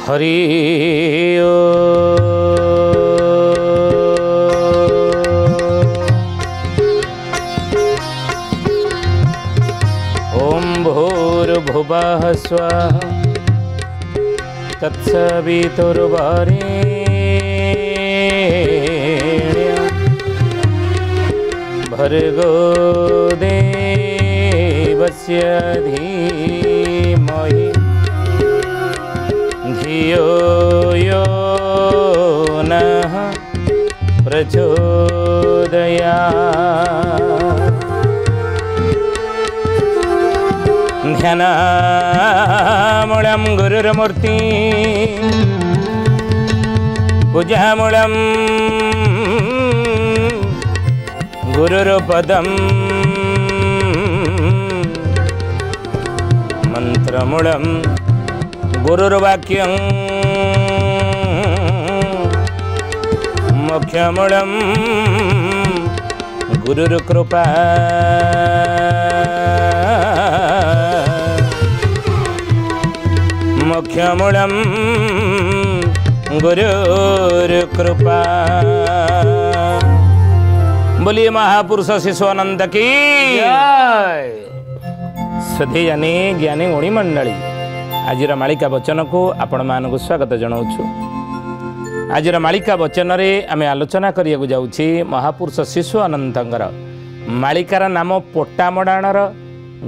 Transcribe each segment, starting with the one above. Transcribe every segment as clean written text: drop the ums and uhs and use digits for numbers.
हरि ओम भूर्भुवः स्वः तत्सवितुर्वरेण्यं भर्गो देवस्य धीमहि धियो यो नः प्रचोदयात्। ध्यानामूलं गुरुर्मूर्ति पूजामूलं गुरुर्पदं मंत्रमूलं गुरुर्वाक्यं मोक्षमूलं गुरुर्कृपा। मोक्षमूलं गुरुर्कृपा। बोलिए महापुरुष शिशुअनंत की जय। श्रद्धेयानी ज्ञानी गुणी मंडली आजिर मालिका वचन को आपण मानक स्वागत जनाऊँ। आजिर मालिका वचन रे आमे आलोचना करिया जाउछि महापुरुष शिशुअनंतर मालिकार नाम पोटामडाणर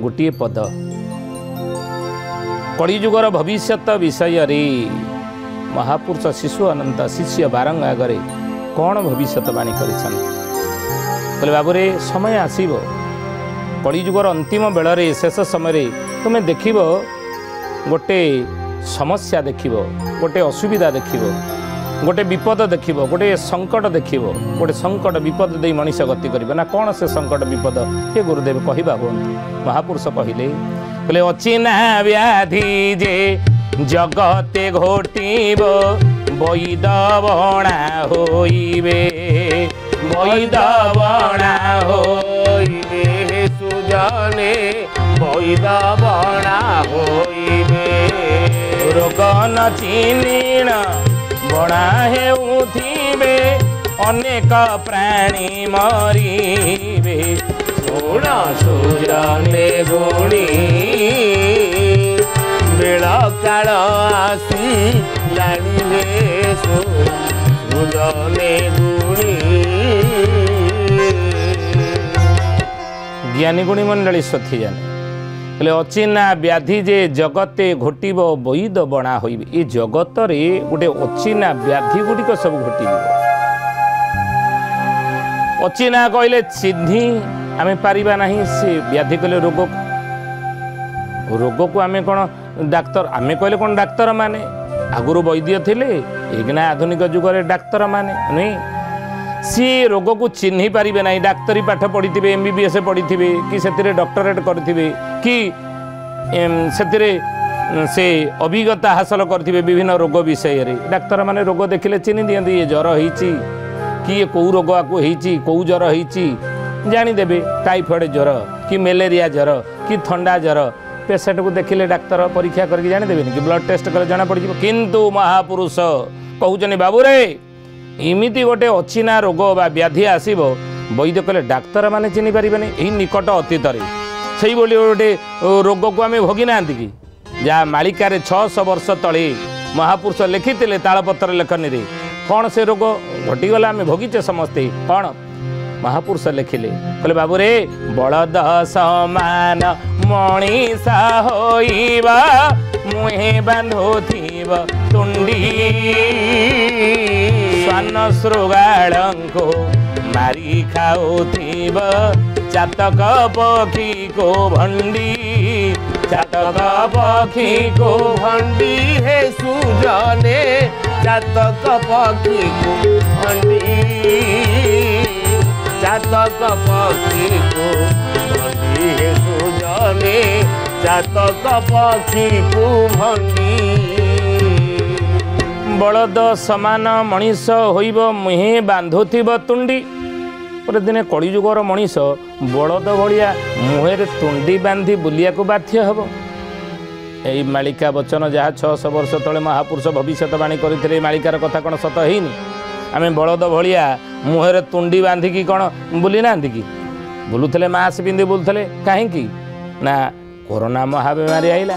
गोटे पद। कलिजुगर भविष्यत विषय रे महापुरुष शिशुअनंत शिष्य बारंग आगे कौन भविष्यवाणी करिछन बोले बाबूरे समय आसीबो कलिजुगर अंतिम बेलरे शेष समय तुम्हें देखिब गोटे समस्या देखिब गोटे असुविधा देखिब गोटे विपद देखिब गोटे संकट देखिब गोटे संकट विपद दे मनीष गति करिबो ना कौन से संकट विपद हे गुरुदेव कहिबा बोलते महापुरुष कहिले बोले अचिन्हा व्याधि जे जगते घोटिब वैद बणा होइबे वैद बणा होइबे सुजने वैद बणा होइबे रोग न चिन्हिण बणा हेउथिबे अनेक प्राणी मरिबे गुण सुजने गुणी बेल काल आसी लाणिले सुजने गुणी। ज्ञानी गुणी मंडली सथी जाने बोले अचिन्हा व्याधि जे जगते घोटिब वैद बणा होइबे। ये जगत रे गोटे अचिन्हा व्याधि गुड़िक सब घोटिब। अचिन्हा कहले चिन्हि आमे पारिबा नहीं से व्याधि कहले रोग को आमे कौन डाक्तर आमे कहले कौन डाक्तर माने आगुरु वैद्य थिले एगना आधुनिक जुगरे डाक्तर माने नहीं सी रोग को चिन्हि पारिबे नहीं। डाक्तरी पाठ पढ़ी MBBS पढ़ी कि से डॉक्टरेट करें कि से अभिज्ञता हासिल करें विभिन्न रोग विषय रे डाक्तर माने रोग देखिले चिन्हि दियंती ये ज्वर होईची कि ये कौ रोग आपको होईची कौ ज्वर होईची जानीदेवे टाइफॉइड ज्वर कि मलेरिया ज्वर कि ठंडा ज्वर पेसेंट को देखिले डाक्तर परीक्षा करके जानीदेवे कि ब्लड टेस्ट कले जना पड़ जाए। किंतु महापुरुष कहउचनी बाबू रे इमिति गोटे अचिन्हा रोग बा व्याधि आसीबो वैद्य कले डाक्तर माने चिन्हि पारिबेनी। एही निकट अतीत रे सेही बोली गोटे रोग को आमे भोगी नांती कि जहाँ मालिकार 600 वर्ष तले महापुरुष लिखिते तालपत्र लेखनी रे कौन से रोग घटीगला आमे भोगीचे समस्ते कौन महापुरुष लिखिले कहले बाबू रे बलद समान मणिषा होइबा मुहे बांधुथिब तुंडी स्वान शृगालंको मारी खाउथिब चातक पक्षी को भंडी चातक पक्षी को भंडी हे सुजने चातक पक्षी को भंडी चातक पक्षी को भंडी हे सुजने चातक पक्षी को भंडी। बलद समान मनीष होइब मुहे बांधुथिब तुंडी पर दिने कलिजुगर मनीष बलद भलिया मुहेर तुंडी बांधी बुलिया को बाध्य हब। यही मालिका वचन जहाँ 600 वर्ष तले महापुरुष भविष्यवाणी करते मालिकार कथा कौन सत हैनी आम बलद भाया मुहर तुंडी बांधिकी कौन बुली ना कि बुलूले मास्क पिंधि बुलूले कहीं ना कोरोना महामारी आईला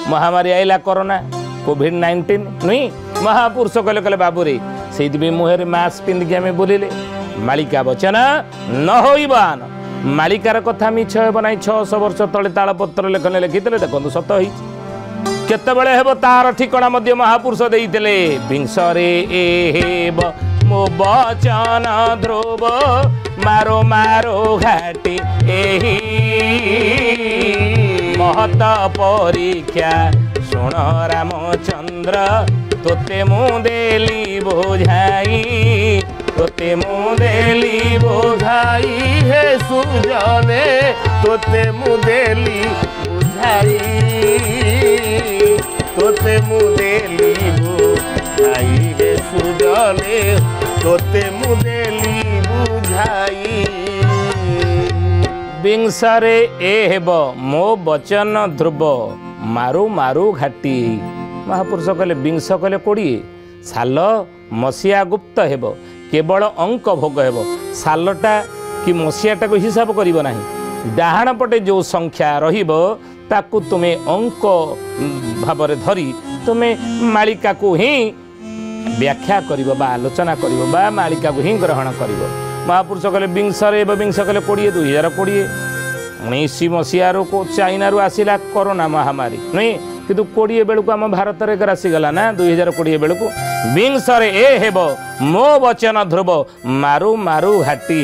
महामारी आईला कोरोना कोविड-19 नुई महापुरुष कहले कहले बाबूरे से मुहर मास्क पिंधिकी आम बुलिले मालिका वचन न होइबान मालिकार कथा मिछ हेब ना 600 वर्ष तले तालपत्र लेखने लिखिते देखो सत हो केतबेले हेब तार ठिकणा मध्य महापुरुष देइतले विंशरे एहेब मो बचन ध्रुव मारो मारो घाटी एही महत परीक्षा शुण रामचंद्र तोते मुदेली बोझाई तोते मुदेली बोझाई हे सुजने तोते मुदेली बुझाई तोते मुदेली बुझाई हे सुजने तोते मुदेली बुझाई विंशरे एहेब मो वचन ध्रुव मारू मारू घाटी महापुरुष कहले विंश कहले 20 साल मसीहा गुप्त हेब केवल अंक भोग हेब सालटा कि मसीहाटा को हिसाब करिबो नाही डाहाण पटे जो संख्या रहिबो ताकू तुमे अंक भावरे धरी तुमे मालिका को ही व्याख्या करिबो बा आलोचना करिबो बा मालिका को ही ग्रहण करिबो महापुरुष कहले विंशरे विंश कहले 20 2020 19 मसीहार को चाइना रू आसिला कोरोना महामारी नहीं किंतु 20 बेलू आम भारत में आसीगला ना 2020 बेलू विंशरे ए हेब मो वचन ध्रुव मारू मारू घाटी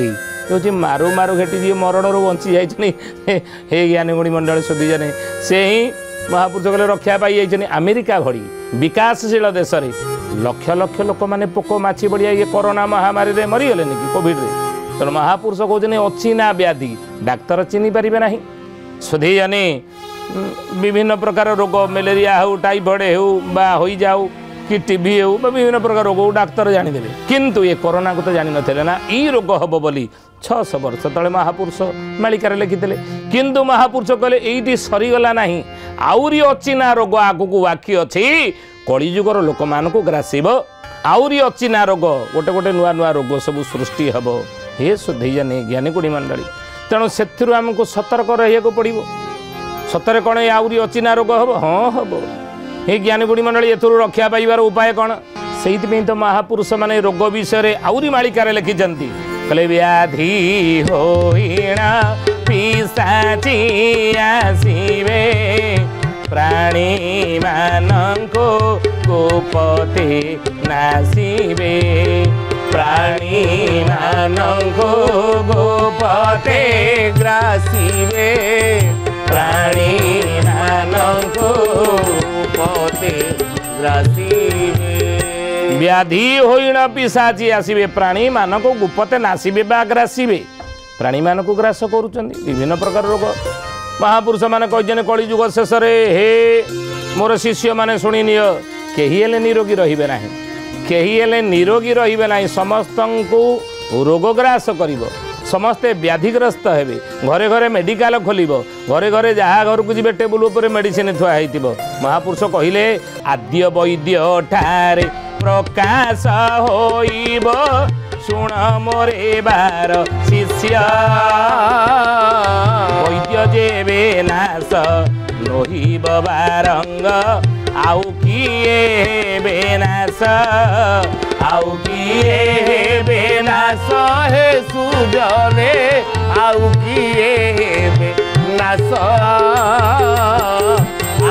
हूँ मारू मारू घाटी जी मरण बंची जाइए हे ज्ञानी गुणी मंडल सुधी जाने से ही महापुरुष कहले रक्षा पाई जाइए अमेरिका भली विकासशील देश में लक्ष लक्ष लोक मैंने पोक माछी बड़िया ये कोरोना महामारी में मरीगले कि कोविड तेणु महापुरुष कहते अच्छी ना व्याधि डाक्तर चिन्ह पारे ना सुधी जाने विभिन्न प्रकार रोग मलेरिया हो टाइफॉइड हो बा हो जाऊ कि टीबी हो विभिन्न प्रकार रोग डाक्तर जानीदे किंतु ये कोरोना को तो जानी नथिले ना ई रोग हम बोली 600 वर्ष तले महापुरुष मालिकार लिखिते किंतु महापुरुष कहले एइटी सरीगला नहीं आउरी अच्छी ना रोग आगु बाकी अच्छी कलिजुगर लोक मान ग्रासीब आउरी अच्छी ना रोग गोटे गोटे नुआ नुआ रोग सब सृष्टि हम हे सुधी जाने ज्ञानी गुणी मंडली तेणु से आमको सतर्क रहा पड़ो सतरे कौन आउरी अचिना रोग हम हाँ हम हे ज्ञानी गुणी मंडली एथुरु रक्षा पाइबार उपाय कौन से तो महापुरुष माने रोग विषय आउरी मालिकार लिखिं कहले व्याधि होइणा पिशाची आसीबे प्राणी मानको गोपते नासीबे प्राणी मानको गोपते ग्रासीबे प्राणी मानको गोपते ग्रासीबे व्याधि होइण पिशाची आसीबे प्राणी मानको गुपते नासीबे बा ग्रासीबे प्राणी मानको ग्रास करूचंदी विभिन्न प्रकार रोग महापुरुष माने कहजने कली युग शेष हे मोर शिष्य माने शुणी नियो केही हेले निरोगी रहिबे नाही केही हेले निरोगी रहिबे नाही समस्त को रोगग्रास करिवो समस्ते व्याधिग्रस्त हेबे घरे घरे मेडिकल खोलिबो घरे घरे जहाँ घर को जीवे टेबुल उपर मेडिसिन थुआ हेतिबो महापुरुष कहिले आद्य वैद्य ठारे प्रकाश होइबो शुण मोरे बार शिष्य वैद्य जेबे नाश नहिब बारंग आउ किए बेनाश आउ किए बेनाश हे सुजने आउ किए बेनाश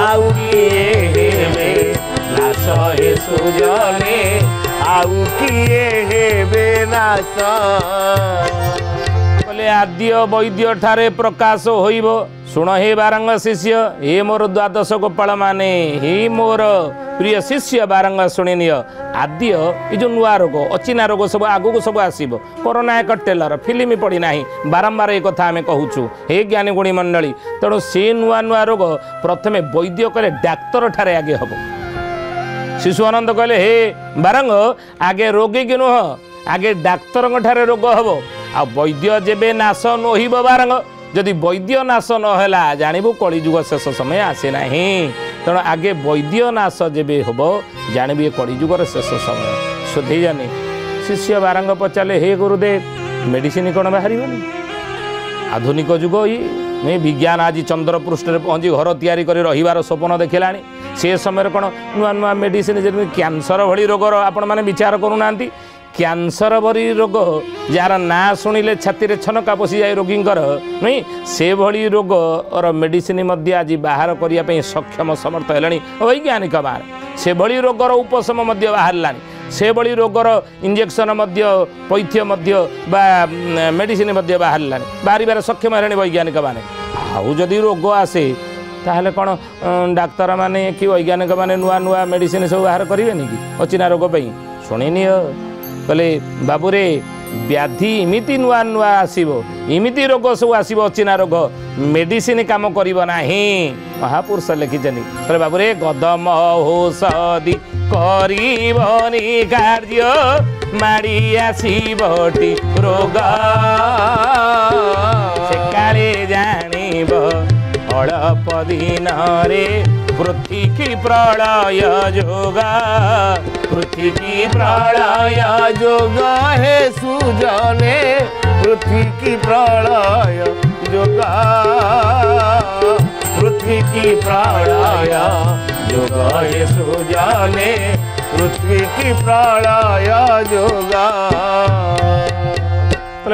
आउ किए बेनाश हे सुजने आउ किए बेनाश बोले आद्य वैद्य ठारे प्रकाश होइबो शुण हे बारंग शिष्य हे मोर द्वादश गोपाल माने हे मोर प्रिय शिष्य बारंग शुणी नियो आद्य ये जो नुआ रोग अचिना रोग सब आगू सब आसब कोरोना एक टेलर फिल्म पड़ी ना बारंबार एक कथा आम कहूँ हे ज्ञानी गुणी मंडली तेणु से नुआ नुआ रोग प्रथमे वैद्य कहले डाक्तर ठारे आगे हम शिशु आनंद कहले हे बारंग आगे रोगी कि नुह आगे डाक्तर ठारे रोग हम आ वैद्य जेबे नाश नहिब बारंग जदि वैद्य नाश नहला जानबू कलिजुग शेष समय आसे ना तेणु आगे वैद्य नाश जेबे हम जानवी कलिजुगर शेष समय सोधे जानी शिष्य बारंग पचारे हे गुरुदेव मेडिसिन कौन बाहर आधुनिक जुग ये विज्ञान आज चंद्र पृष्ठ पहुँची घर तैयारी कर रही स्वप्न देखला से समय कौन नुआ नुआ मेडिसिन जमी कैंसर भली रोगर आपण मैंने विचार करूना कैंसर भरी रोग जार ना शुणिले छाती छनका पशि जाए रोगींकर नहीं से भली रोग और मेडिसिन आज बाहर करने सक्षम समर्थ है वैज्ञानिक मान से भली रोगर उपशम बाहर से भली रोगर इंजेक्शन पैथ्य मेडिसिन बाहर बाहर सक्षम है वैज्ञानिक माने आउ जदि रोग आसे ताहले कौन डाक्तर माने कि वैज्ञानिक माने नुआ नुआ मेडिसिन सब बाहर करेंगे कि अचिना रोग पर शुणिनि कहले बाबूरे व्याधि इमिति नुआ नुआ आसो इमिति रोग सब आसो अचिना रोग मेडिसिन काम करिबो नाही महापुरुष लिखिछन कहले बाबूरे गदम औषधि करिबनी कार्य माड़ी आसीबटी रोग से काले जानिब अल्प दिन रे पृथ्वी की प्रलय जोगा पृथ्वी की प्रलय जोगा हे सुजने पृथ्वी की प्रलय जोगा पृथ्वी की प्रलय जोगा हे सुजने पृथ्वी की प्रलय जोगा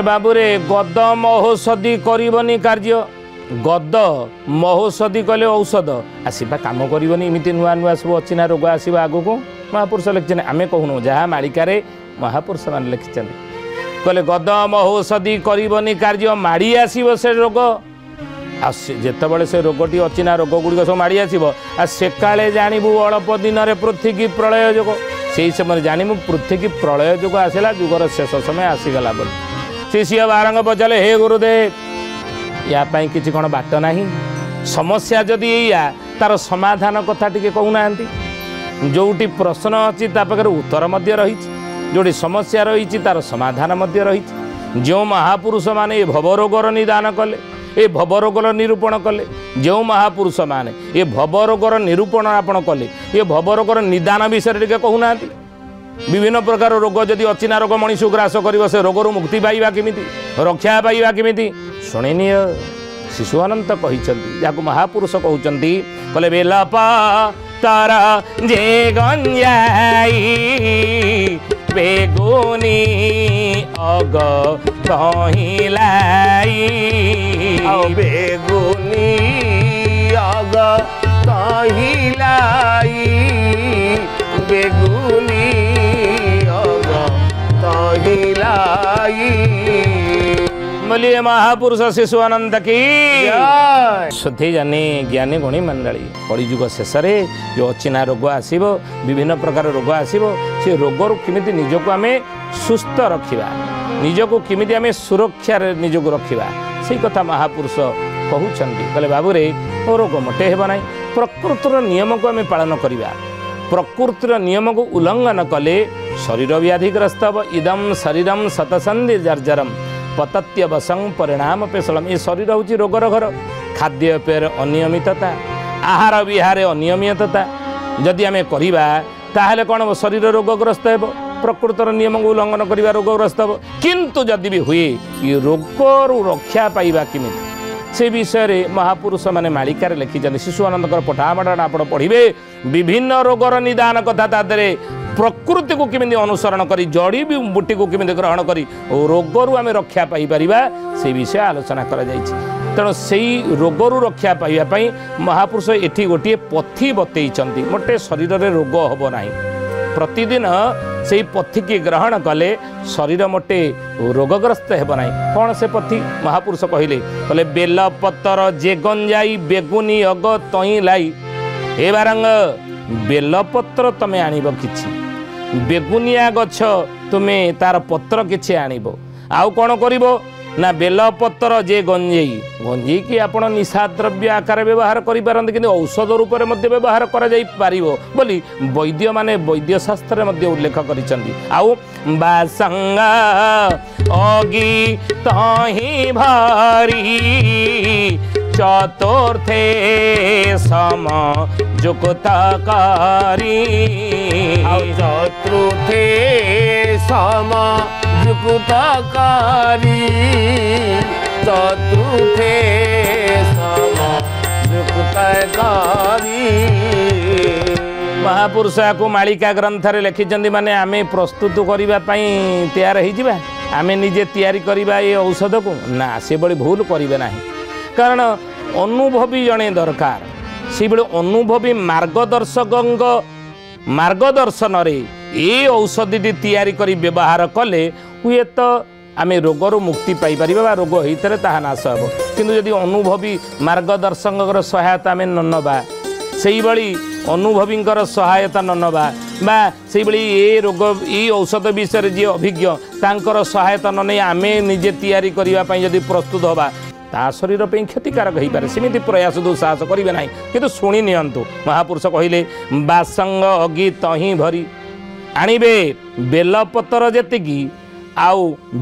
बाबूरे गद औषधि करबनी कार्य गद महौषधि कले औषध आसवा कम करनी इमिति नुआ नुआ सब अचिना रोग आसो आग को महापुरुष लिखिं आम कहूँ जहाँ मालिकार महापुरुष मान लिखिं कहले गद महौषधि करबनी कार्य माड़ी आसो से रोग जिते से रोगटी अचिना रोग गुड़िक सब माड़ी आसो से काले जानबू अल्प दिन में पृथ्वी की प्रलय जोग से समय जानबू पृथ्वी की प्रलय जोग आसला जुगर शेष समय आसीगला बोली शिष्य बारंग पचारे हे गुरुदेव या किसी कौन बाट ना समस्या जदि या तार समाधान कथा टी कहूना जोटी प्रश्न अच्छी पाखे उत्तर रही जोटी समस्या रही तार समाधान रही जो महापुरुष माने भवरोगर निदान कले ए भवरोगर निरूपण कले जो महापुरुष माने ये भवरोगर निरूपण आपण कले ये भवरोगर निदान विषय टे कहूना विभिन्न प्रकार रोग जदि अचिना रोग मनीष ग्रास कर से रोगर मुक्ति पाइबा किमिति रक्षा पाइबा किमिति शुणिनि शिशु अनंत कहते जहाँ महापुरुष कहते कहले बेलप तारा जे गंजाई बेगुनी अग कहिलाई बेगुनी अग कहिलाई बेगुनी अग कहिलाई बोलिए महापुरुष शिशु अनंत की शुद्धि जानी ज्ञानी गुणी मंडली कलिजुग शेष जो अचिना रोग आसो विभिन्न प्रकार रोग आसो से रोगर किमिति निजको आम सुस्थ रखा निजको किमिति आम सुरक्षा निजको रखा से कथा महापुरुष कहते कहले बाबूरे रोग मोटे हेब ना प्रकृतिर नियम को आम पालन करवा प्रकृतिर नियम को उल्लंघन कले शरीर व्याधिग्रस्त हम इदम शरीरम शतसंधि जर्जरम पतत्यवसं परिणाम पेशलम ये शरीर हूँ रोगर घर खाद्यपेयर अनियमितता आहार विहार अनियमितता जदि आम करवा ताहले कौन शरीर रोगग्रस्त हो प्रकृतर नियम को उल्लंघन करवा रोगग्रस्त हो किंतु जदि भी हुए ये रोगरू रक्षा पाइबा किमिति से विषय रे महापुरुष माने मालिकार लिखिछन शिशु आनंदकर पठामठान आप पढ़े विभिन्न रोगर निदान कथा तादरे प्रकृति को किमिति अनुसरण करी जड़ी भी बूटी को किमिति ग्रहण करी रोगरू आम रक्षा पाई से विषय आलोचना करा जायछि तेणु से रोगरू रक्षा पाइबापी महापुरुष एठी गोटे पथी बतईचंती मोटे शरीर में रोग हम ना प्रतिदिन से पथी की ग्रहण कले शरीर मोटे रोगग्रस्त हेब ना कौन से पथी महापुरुष कहले कहले बेलपतर जे गंजाई बेगुनी अग तई लाई हे बारंग बेलपत्र तमें आणब कि बेगुनिया गछ तुमे तार पत्र किछि आणब आउ कौन करिवो ना बेलपत्र जे गंजेई गंजेई कि आपण निशा द्रव्य आकार व्यवहार करिपारନ୍ତି किंतु औषध रूप में मध्य व्यवहार करा जाई पारिबो बोली वैद्य माने वैद्य शास्त्र मध्य उल्लेख करिसंती आउ बासंग अगी तही भारी चतुर्थे सम ଯୁକ୍ତକାରୀ ଆଉ ଚତୁର୍ଥେ ସମଯୁକ୍ତକାରୀ ଚତୁର୍ଥେ ସମଯୁକ୍ତକାରୀ। महापुरुष को मालिका ग्रंथरे लिखिं माने आमे प्रस्तुत करने तैयार हो आमे निजे तैयारी करवा ये औषध को ना से बड़ी भूल करेंगे ना कारण अनुभवी जड़े दरकार से बड़े अनुभवी मार्गदर्शन ये औषधि तैयारी कर व्यवहार कले हुए तो आम रोगर मुक्ति पाइपर रोग होते ताहा नाश हे किंतु यदि अनुभवी मार्गदर्शक सहायता आम न नवा से अनुभवी सहायता न नवा से ये रोग ये औषध विषय जी अभिज्ञ तांकर सहायता न नहीं आम निजे तैयारी करने जदि प्रस्तुत हवा ता शरीर पे क्षतिकारक हो पारे सेमती प्रयास दुस्साहस करेंगे ना कि शुणी नियंतु महापुरुष कहले बासंग अगी तही भरी आणवे बेलपतर जेतिकी आउ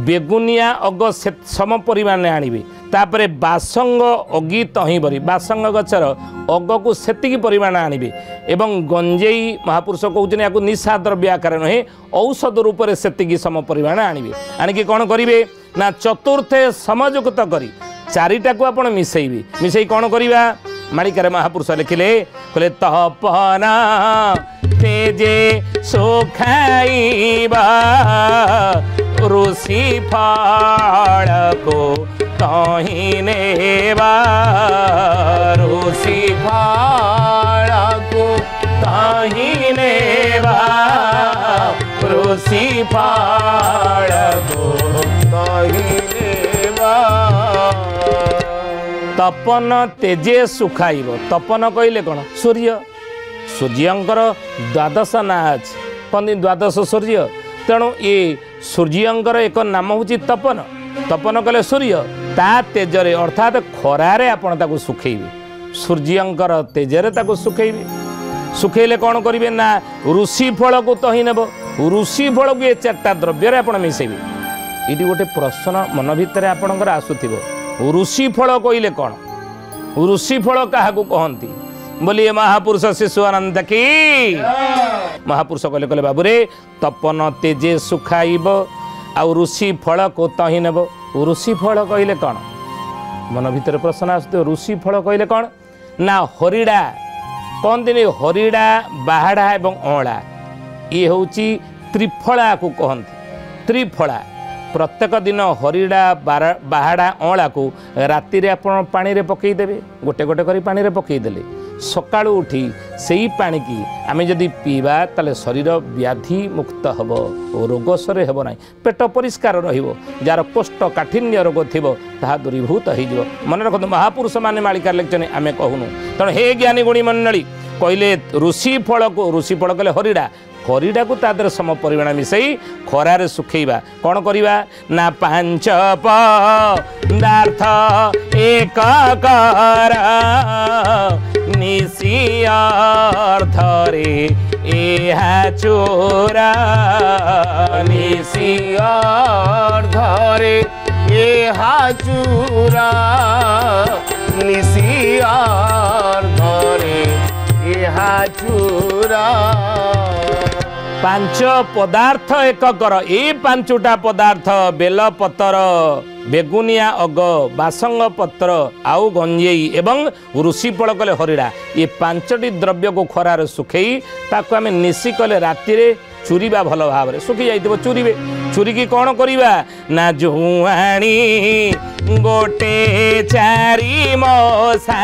बेगुनिया अग सम परिमाण आणवे तापरे बासंग अगी तही भरी बासंग गचर अग को सेतिकी परिमाण आणवे एवं गंजेई महापुरुष कहते या निशा द्रव्य आकार नुहे औषध रूप से सेतिकी सम परिमाण आणवे आणिकी कौन करेंगे ना चतुर्थे समयुक्त करी चारिटा को आपण मिसेबे मिसई कौन करवा मालिकार महापुरुष लिखिले कहले तपना तेजे सुखाइबा ऋषि फाड़ को तही नेबा ऋषि फाड़ को तही नेबा ऋषि फाड़ को तही नेबा। तपन तेजे सुखाइब तपन कहले कौन सूर्य सूर्यंकर द्वादश ना अच्छे कहते द्वादश सूर्य तेणु ये सूर्यंकर एक नाम हूँ तपन तपन कले सूर्य ता तेजरे अर्थात खरारे आपण ताको सुखेबे सूर्यंकर तेजरे ताको सुखेबे सुखेले कौन करेंगे ना ऋषि फल को तही नेब ऋषि फल को ये चार्टा द्रव्य आप मिसेबे ये गोटे प्रश्न मन भितर आपणकर आसुथिबो ऋषि फल कहले कौन ऋषि फल क्या कहती बोलिए महापुरुष शिशुआनंद की महापुरुष कहले कहले बाबूरे तपन तेजे सुखाइब आउ ऋषि फल को तही नेब ऋषि फल कहले कौन मन भितर प्रश्न आसुथ ऋषि फल कहले कौन ना हरिड़ा कहते हरिड़ा बाहाड़ा एवं अँला ये हूँ त्रिफला को कहती त्रिफला प्रत्येक दिन हरिड़ा बाहाड़ा अँला को राति आप पानी रे पकईदेवे गोटे गोटे कर पानी रे पकईदेले सकाळु उठी से ही पानी की आम जदि पीवा ताले शरीर व्याधि मुक्त हम रोग सरे हेब ना पेट परिष्कार जार कोष्ठ काठिन्य रोग थी ताहा दूरीभूत हो मन रखते महापुरुष माने मालिकार लेखन आम कहूनु तेणु हे ज्ञानी गुणी मंडली कहले ऋषि फल को ऋषि फल कहले हरिड़ा हरिड़ा को तादर सम परिमाण मिसई खरारे सुखेबा कौन करवा ना पांच पदार्थ एक कर निशियार्धरे एहा चोरा निशियार्धरे एहा चोरा निशियार्धरे एहा चोरा। पांच पदार्थ एक कर ये पांचटा पदार्थ बेलपतर बेगुनिया अग बासंग पत्र आउ गंजेई एवं ऋषि फल कले हरिड़ा ये पांचटी द्रव्य को खरार सुखई ताको आम निशी कले राति चूरीबा भल भाव सुखी जाइए चूरीबे चूरिकी कौन करवा ना जुआणी गोटे चारि मशा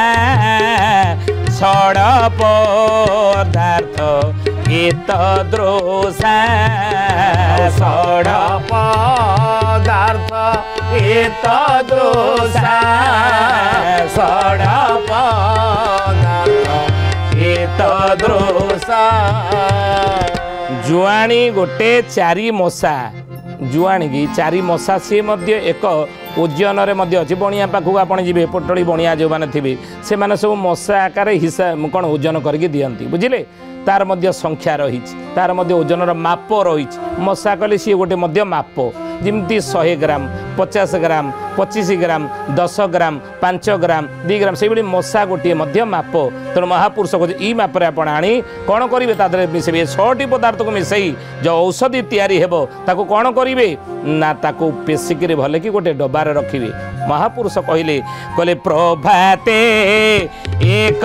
छड़ पदार्थ एतद्रोषा छड़ पदार्थ एतद्रोषा छड़ पदार्थ एतद्रोषा। जुआणी गोटे चारि मशा जुआणी की चारि मशा सी मध्य एक ओजन अच्छे बणिया पाखक आप जी पोटली बणिया जो मैंने थे से सब मशा आकार हिसाब कौन ओजन करके दिखती बुझे तार मध्य संख्या रही तार मध्य ओजन माप रही मशा कले सी गोटे मध्य माप जमती 100 ग्राम 50 ग्राम 25 ग्राम 10 ग्राम 5 ग्राम 2 ग्राम से भाई मशा गोटे माप तेणु महापुरुष कहे ई मापे आप आनी कौन करेंगे तादे मिसेबे 6टी पदार्थ को मिसई जो औषधि तैयारी हेबो ताको कौन करेंगे ना ताको पेसिक भले कि गोटे डबार रखिए महापुरुष कहले प्रभाते एक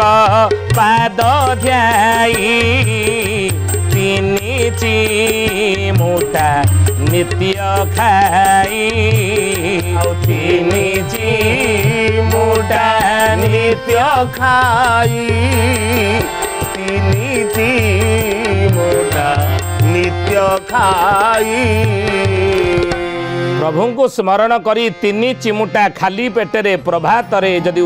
पाद ध्याई 3 चिमुटा नित्य खाई 3 चिमुटा नित्य खाई 3 चिमुटा नित्य खाई प्रभु को स्मरण करी 3 चिमुटा खाली पेटरे प्रभातरे जदि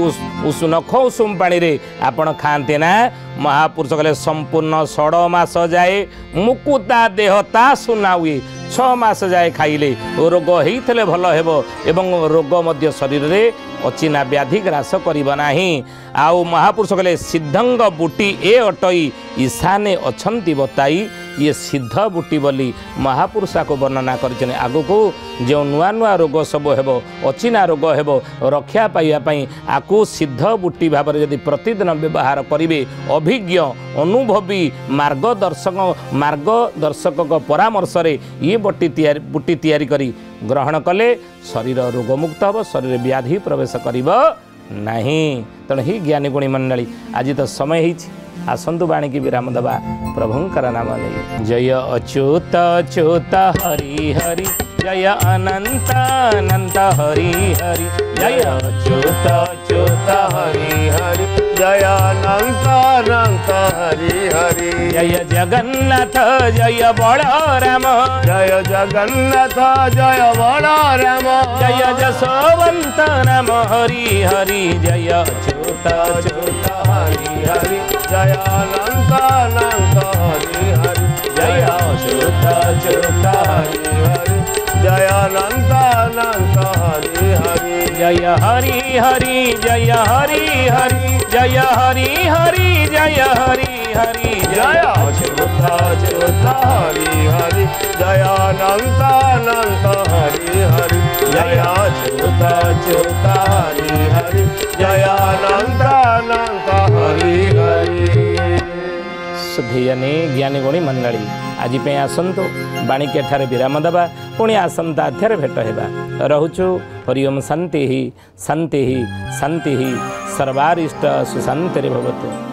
नख उषुम पानी रे आपण खाते ना महापुरुष कहले संपूर्ण 6 मास जाए मुकुता देह ता सुना हुए 6 मास जाए खाइले रोग होते भल हेबो एवं रोग मध्य शरीर रे अचिना व्याधि ग्रास करिबा नाही आउ महापुरुष कहले सिद्धंग बुटी ए अटई ईशाने अछंती बताई ये सिद्ध बुटी बोली महापुरुषा को वर्णना कर आगु को जो नुआ नुआ रोग सब हेबो अचिना रोग हेबो रक्षा पाइबापी आकु सिद्ध बुटी भाव में जदि प्रतिदिन व्यवहार करेंगे अभिज्ञ अनुभवी मार्गदर्शक परामर्श ये बुटी तैयारी करी ग्रहण कले शरीर रोगमुक्त हम शरीर व्याधि प्रवेश करिब नहीं तेणु ही ज्ञानी गुणी मंडली आज तो समय ही आसंतु बाणी की विराम दबा प्रभुंकर नाम नहीं जय अच्युत अच्युत हरि हरि जय अनंत अनंत हरि हरि जय अच्युत अच्युत हरि हरि जय अनंत अनंत हरि हरि जय जगन्नाथ जय बलराम जय जगन्नाथ जय बलराम जय जसवंत नाम हरि हरि जय अच्युत अच्युत हरि हरि जय अनंत अनंत हरि हरि जय अच्युत अच्युत हरि हरि जय अनंत अनंत हरि हरि जय हरि हरि जय हरि हरि जय हरि हरि जय हरि हरि जय अच्युत अच्युत हरि हरि जय अनंत अनंत हरि हरि जय अच्युत अच्युत हरि हरि जय अनंत अनंत हरि हरि सुधीयनी ज्ञानी गुणी मंडली आज आसतु बाणिके ठारे विराम दबा पुणी आसंता अध्याय भेट होगा रोचु हरिओम शांति शांति शांति सर्वारिष्ट सुशांति भवतु।